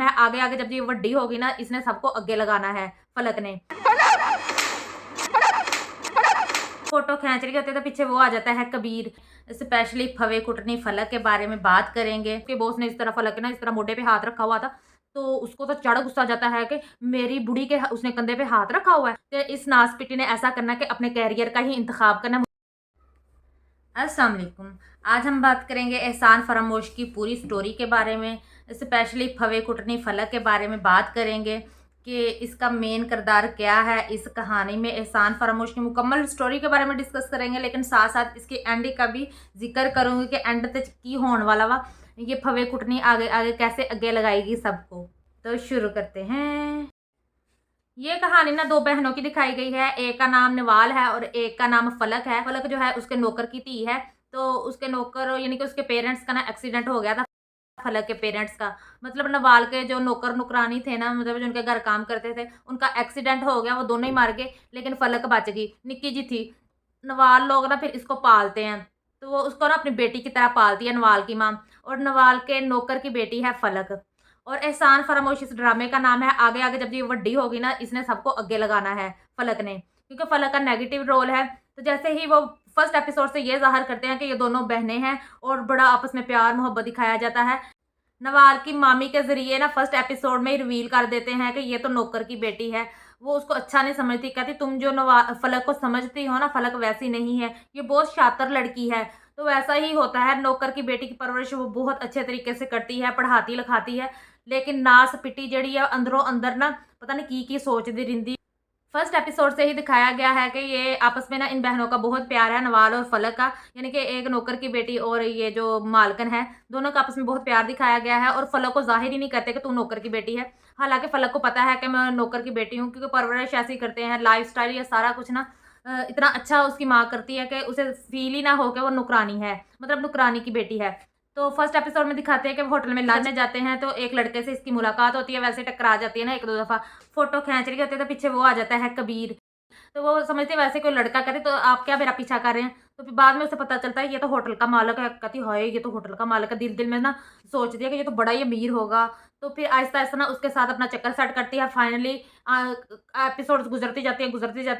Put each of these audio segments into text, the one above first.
है, आगे आगे जब ये बड़ी होगी ना, इसने सबको आगे लगाना है फलक ने। फोटो खींच रही होती है तो पीछे वो आ जाता है कबीर। स्पेशली फवे कुटनी फलक के बारे में बात करेंगे कि बॉस ने इस तरह फलक ना इस तरह मोढे पे हाथ रखा हुआ था, तो उसको तो चढ़ गुस्सा जाता है कि मेरी बुढ़ी के उसने कंधे पे हाथ रखा हुआ है, तो इस नासपिटी ने ऐसा करना कि अपने कैरियर का ही इंतखाब करना। अस्सलाम वालेकुम। आज हम बात करेंगे एहसान फरामोश की पूरी स्टोरी के बारे में, स्पेशली फवे कुटनी फलक के बारे में बात करेंगे कि इसका मेन किरदार क्या है इस कहानी में। एहसान फरामोश की मुकम्मल स्टोरी के बारे में डिस्कस करेंगे, लेकिन साथ साथ इसकी एंड का भी जिक्र करूँगी कि एंड तक की होने वाला वा ये फवे कुटनी आगे आगे कैसे आगे लगाएगी सबको। तो शुरू करते हैं। ये कहानी ना दो बहनों की दिखाई गई है। एक का नाम नवाल है और एक का नाम फलक है। फलक जो है उसके नौकर की धी है। तो उसके नौकर यानी कि उसके पेरेंट्स का ना एक्सीडेंट हो गया था। फलक के पेरेंट्स का मतलब नवाल के जो नौकर नुकरानी थे ना, मतलब जो उनके घर काम करते थे, उनका एक्सीडेंट हो गया। वो दोनों ही मार गए, लेकिन फलक बच गई। निक्की जी थी। नवाल लोग ना फिर इसको पालते हैं, तो वो उसको ना अपनी बेटी की तरह पालती है नवाल की माँ। और नवाल के नौकर की बेटी है फलक। और एहसान फरामोश इस ड्रामे का नाम है। आगे आगे जब ये बड़ी होगी ना, इसने सबको आगे लगाना है फलक ने, क्योंकि फलक का नेगेटिव रोल है। तो जैसे ही वो फर्स्ट एपिसोड से ये ज़ाहिर करते हैं कि ये दोनों बहनें हैं और बड़ा आपस में प्यार मोहब्बत दिखाया जाता है। नवाल की मामी के ज़रिए ना फर्स्ट एपिसोड में ही रिवील कर देते हैं कि ये तो नौकर की बेटी है। वो उसको अच्छा नहीं समझती, कहती तुम जो फलक को समझती हो ना, फलक वैसी नहीं है, ये बहुत शातिर लड़की है। तो वैसा ही होता है, नौकर की बेटी की परवरिश वो बहुत अच्छे तरीके से करती है, पढ़ाती लिखाती है। लेकिन नास पिटी जड़ी है अंदरों अंदर ना, पता नहीं की सोचती रिंदी। फर्स्ट एपिसोड से ही दिखाया गया है कि ये आपस में ना इन बहनों का बहुत प्यार है, नवाल और फलक का। यानी कि एक नौकर की बेटी और ये जो मालकन है, दोनों का आपस में बहुत प्यार दिखाया गया है। और फलक को ज़ाहिर ही नहीं करते कि तू नौकर की बेटी है। हालाँकि फलक को पता है कि मैं नौकर की बेटी हूँ, क्योंकि परवरिश ऐसी करते हैं, लाइफ़स्टाइल ये सारा कुछ ना इतना अच्छा उसकी माँ करती है कि उसे फ़ील ही ना हो कि वो नौकरानी है, मतलब नौकरानी की बेटी है। तो फर्स्ट एपिसोड में दिखाते हैं कि वो होटल में लंच में जाते हैं, तो एक लड़के से इसकी मुलाकात होती है। वैसे टकरा जाती है ना 1-2 दफ़ा। फ़ोटो खींच रही होती है तो पीछे वो आ जाता है कबीर। तो वो समझती है वैसे कोई लड़का कहती तो आप क्या मेरा पीछा कर रहे हैं? तो फिर बाद में उसे पता चलता है ये तो होटल का मालिक है। कहती हाय ये तो होटल का मालिक है। दिल-दिल में ना सोचती है कि ये तो बड़ा ही अमीर होगा। तो फिर आहिस्ता-आहिस्ता ना उसके साथ अपना चक्कर सेट करती है। फाइनली एपिसोड्स गुज़रती जाती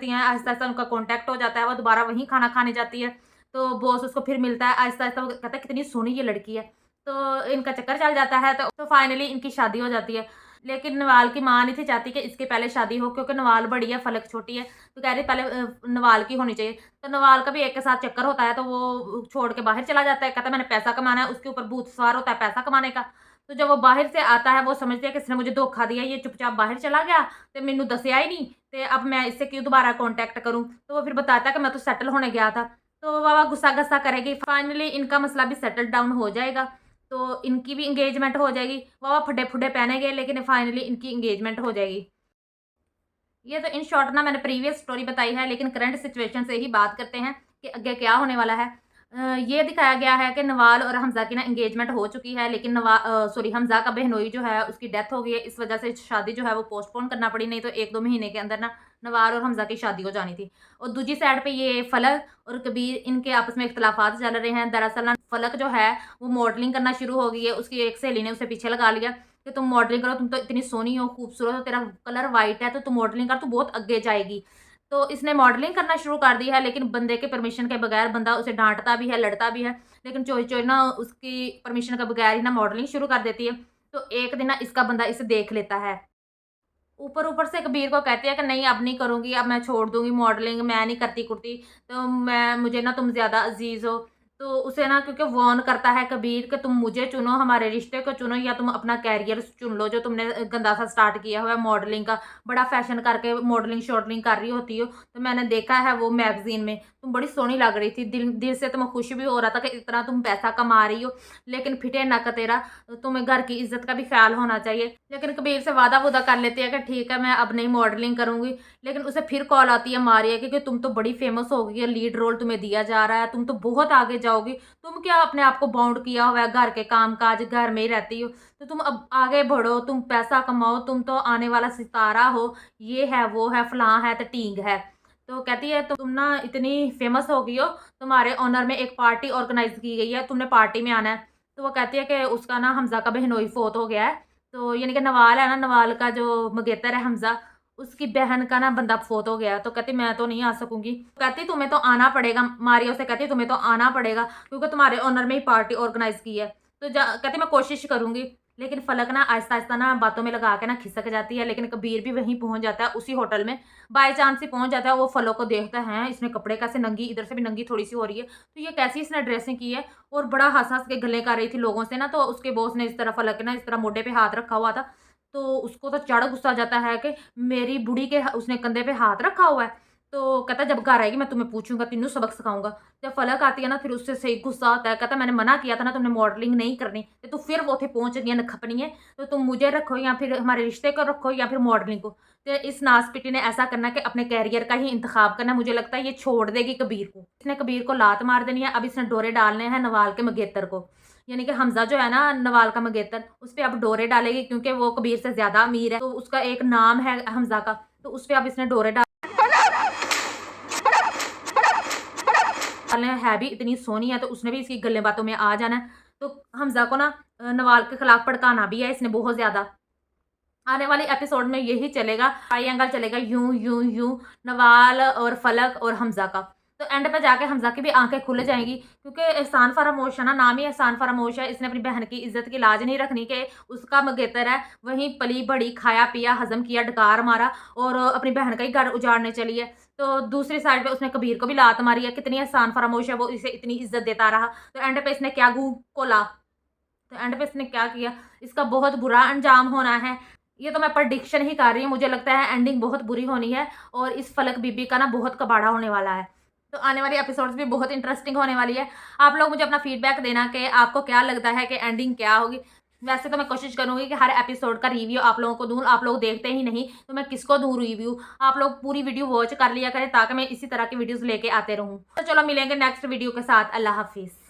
हैं। आहिस्ता-आहिस्ता उनका कॉन्टैक्ट हो जाता है। वो दोबारा वहीं खाना खाने जाती है। तो बॉस उसको फिर मिलता है। आहिस्ता-आहिस्ता वो कहता है कितनी सोहनी ये लड़की है। तो इनका चक्कर चल जाता है। तो फाइनली इनकी शादी हो जाती है। लेकिन नवाल की माँ नहीं थी चाहती कि इसके पहले शादी हो, क्योंकि नवाल बड़ी है, फलक छोटी है। तो कह रही पहले नवाल की होनी चाहिए। तो नवाल का भी एक के साथ चक्कर होता है, तो वो छोड़ के बाहर चला जाता है। कहता है मैंने पैसा कमाना है, उसके ऊपर भूत सवार होता है पैसा कमाने का। तो जब वो बाहर से आता है, वो समझती है कि इसने मुझे धोखा दिया, ये चुपचाप बाहर चला गया ते मैनू दस्सिया ही नहीं, ते अब मैं इससे क्यों दोबारा कॉन्टैक्ट करूँ? तो वो फिर बताता है कि मैं तो सेटल होने गया था। तो वाह-वाह गुस्सा-गस्सा करेगी। फाइनली इनका मसला भी सेटल डाउन हो जाएगा। तो इनकी भी एंगेजमेंट हो जाएगी। वाह-वाह फड्डे-फुड्डे पहनेंगे, लेकिन फाइनली इनकी एंगेजमेंट हो जाएगी। ये तो इन शॉर्ट ना मैंने प्रीवियस स्टोरी बताई है, लेकिन करंट सिचुएशन से ही बात करते हैं कि आगे क्या होने वाला है। ये दिखाया गया है कि नवाल और हमज़ा की ना एंगेजमेंट हो चुकी है, लेकिन सॉरी हमज़ा का बहनोई जो है उसकी डेथ हो गई है। इस वजह से शादी जो है वो पोस्टपोन करना पड़ी, नहीं तो 1-2 महीने के अंदर ना नवाल और हमज़ा की शादी हो जानी थी। और दूसरी साइड पे ये फलक और कबीर इनके आपस में इख्तलाफात चल रहे हैं। दरअसल ना फलक जो है वो मॉडलिंग करना शुरू हो गई है। उसकी एक सहेली ने उसे पीछे लगा लिया कि तुम मॉडलिंग करो, तुम तो इतनी सोहनी हो, खूबसूरत हो, तेरा कलर वाइट है, तो तू मॉडलिंग कर, तू बहुत आगे जाएगी। तो इसने मॉडलिंग करना शुरू कर दी है, लेकिन बंदे के परमिशन के बगैर बंदा उसे डाँटता भी है, लड़ता भी है, लेकिन चोरी-चोरी ना उसकी परमिशन के बगैर ही ना मॉडलिंग शुरू कर देती है। तो एक दिन ना इसका बंदा इसे देख लेता है। ऊपर-ऊपर से कबीर को कहती है कि नहीं अब नहीं करूँगी, अब मैं छोड़ दूँगी मॉडलिंग, मैं नहीं करती-कुरती, तो मैं मुझे ना तुम ज़्यादा अज़ीज़ हो। तो उसे ना क्योंकि वार्न करता है कबीर कि तुम मुझे चुनो, हमारे रिश्ते को चुनो, या तुम अपना करियर चुन लो जो तुमने गंदा-सा स्टार्ट किया हुआ है मॉडलिंग का। बड़ा फ़ैशन करके मॉडलिंग-शॉडलिंग कर रही होती हो, तो मैंने देखा है वो मैगज़ीन में, तुम बड़ी सोहनी लग रही थी। दिल दिल से तो मैं खुश भी हो रहा था कि इतना तुम पैसा कमा रही हो, लेकिन फिटे नक तेरा, तुम्हें घर की इज़्ज़त का भी ख़्याल होना चाहिए। लेकिन कबीर से वादा-वूदा कर लेती है कि ठीक है, मैं अब नहीं मॉडलिंग करूँगी। लेकिन उसे फिर कॉल आती है मारिया की कि तुम तो बड़ी फ़ेमस हो गई है, लीड रोल तुम्हें दिया जा रहा है, तुम तो बहुत आगे जाओगी। तुम क्या अपने आप को बाउंड किया हुआ है, घर के काम-काज, घर में ही रहती हो, तो तुम अब आगे बढ़ो, तुम पैसा कमाओ, तुम तो आने वाला सितारा हो, ये है, वो है, फलाँ है तो टींग है। तो कहती है तुम ना इतनी फ़ेमस हो गई हो, तुम्हारे ऑनर में एक पार्टी ऑर्गेनाइज़ की गई है, तुमने पार्टी में आना है। तो वो कहती है कि उसका ना हमज़ा का बहनोई फ़ौत हो गया है, तो यानी कि नवाल है ना, नवाल का जो मंगेतर है हमज़ा, उसकी बहन का ना बंदा फ़ौत हो गया। तो कहती मैं तो नहीं आ सकूँगी। कहती तुम्हें तो आना पड़ेगा, मारिया उसे कहती तुम्हें तो आना पड़ेगा क्योंकि तुम्हारे ओनर में ही पार्टी ऑर्गेनाइज़ की है। तो जा कहती मैं कोशिश करूँगी। लेकिन फलक ना आहिस्ता-आहिस्ता ना बातों में लगा के ना खिसक जाती है, लेकिन कबीर भी वहीं पहुँच जाता है उसी होटल में। बाय चांस ही पहुँच जाता है, वो फलक को देखता है, इसने कपड़े कैसे नंगी, इधर से भी नंगी थोड़ी-सी हो रही है, तो ये कैसी इसने ड्रेसिंग की है, और बड़ा हँस-हँस के गल्ले कर रही थी लोगों से ना। तो उसके बॉस ने इस तरह फलक ने ना इस तरह मोढे पे हाथ रखा हुआ था, तो उसको तो चढ़ गुस्सा आ जाता है कि मेरी बुढ़ी के उसने कंधे पे हाथ रखा हुआ है। तो कहता है जब घर आएगी मैं तुम्हें पूछूँगा, तीनों सबक सिखाऊँगा। जब फलक आती है ना फिर उससे सही गुस्सा आता है, कहता है मैंने मना किया था ना तुमने मॉडलिंग नहीं करनी, ते तू फिर वो थे पहुँच गई है नखपनी है, तो तुम मुझे रखो या फिर हमारे रिश्ते को रखो या फिर मॉडलिंग को। तो इस नासपिटी ने ऐसा करना है कि अपने करियर का ही इंतखाब करना है, मुझे लगता है ये छोड़ देगी कबीर को। इसने कबीर को लात मार देनी है, अब इसने डोरे डालने हैं नवाल के मंगेतर को। यानी कि हमज़ा जो है ना नवाल का मंगेतर, उसपे अब डोरे डालेगी क्योंकि वो कबीर से ज़्यादा अमीर है, तो उसका एक नाम है हमज़ा का, तो उसपे अब इसने डोरे डालने है भी इतनी सोहनी है, तो उसने भी इसकी गल्ले बातों में आ जाना है। तो हमज़ा को ना नवाल के खिलाफ भड़काना भी है इसने बहुत ज़्यादा। आने वाले एपिसोड में यही चलेगा, ट्रायंगल चलेगा यूँ, यूँ, यूँ, नवाल और फलक और हमज़ा का। तो एंड पे जाके हमज़ा की भी आँखें खुल जाएँगी क्योंकि एहसान फरामोश है ना, नाम ही एहसान फरामोश है। इसने अपनी बहन की इज़्ज़त की लाज नहीं रखनी कि उसका मंगेतर है, वहीं पली-बढ़ी, खाया-पिया, हज़म किया, डकार मारा और अपनी बहन का ही घर उजाड़ने चली है। तो दूसरी साइड पे उसने कबीर को भी लात मारी है, कितनी एहसान फरामोश है वो, इसे इतनी इज़्ज़त देता रहा। तो एंड पे इसने क्या गूँ खोला, तो एंड पे इसने क्या किया, इसका बहुत बुरा अंजाम होना है। ये तो मैं प्रेडिक्शन ही कर रही हूँ, मुझे लगता है एंडिंग बहुत बुरी होनी है और इस फलक बीबी का ना बहुत कबाड़ा होने वाला है। तो आने वाली एपिसोड्स भी बहुत इंटरेस्टिंग होने वाली है। आप लोग मुझे अपना फीडबैक देना कि आपको क्या लगता है कि एंडिंग क्या होगी? वैसे तो मैं कोशिश करूँगी कि हर एपिसोड का रिव्यू आप लोगों को दूँ, आप लोग देखते ही नहीं, तो मैं किसको दूँ रिव्यू? आप लोग पूरी वीडियो वॉच कर लिया करें ताकि मैं इसी तरह की वीडियोज़ लेके आते रहूँ। तो चलो मिलेंगे नेक्स्ट वीडियो के साथ। अल्लाह हाफ़िज़।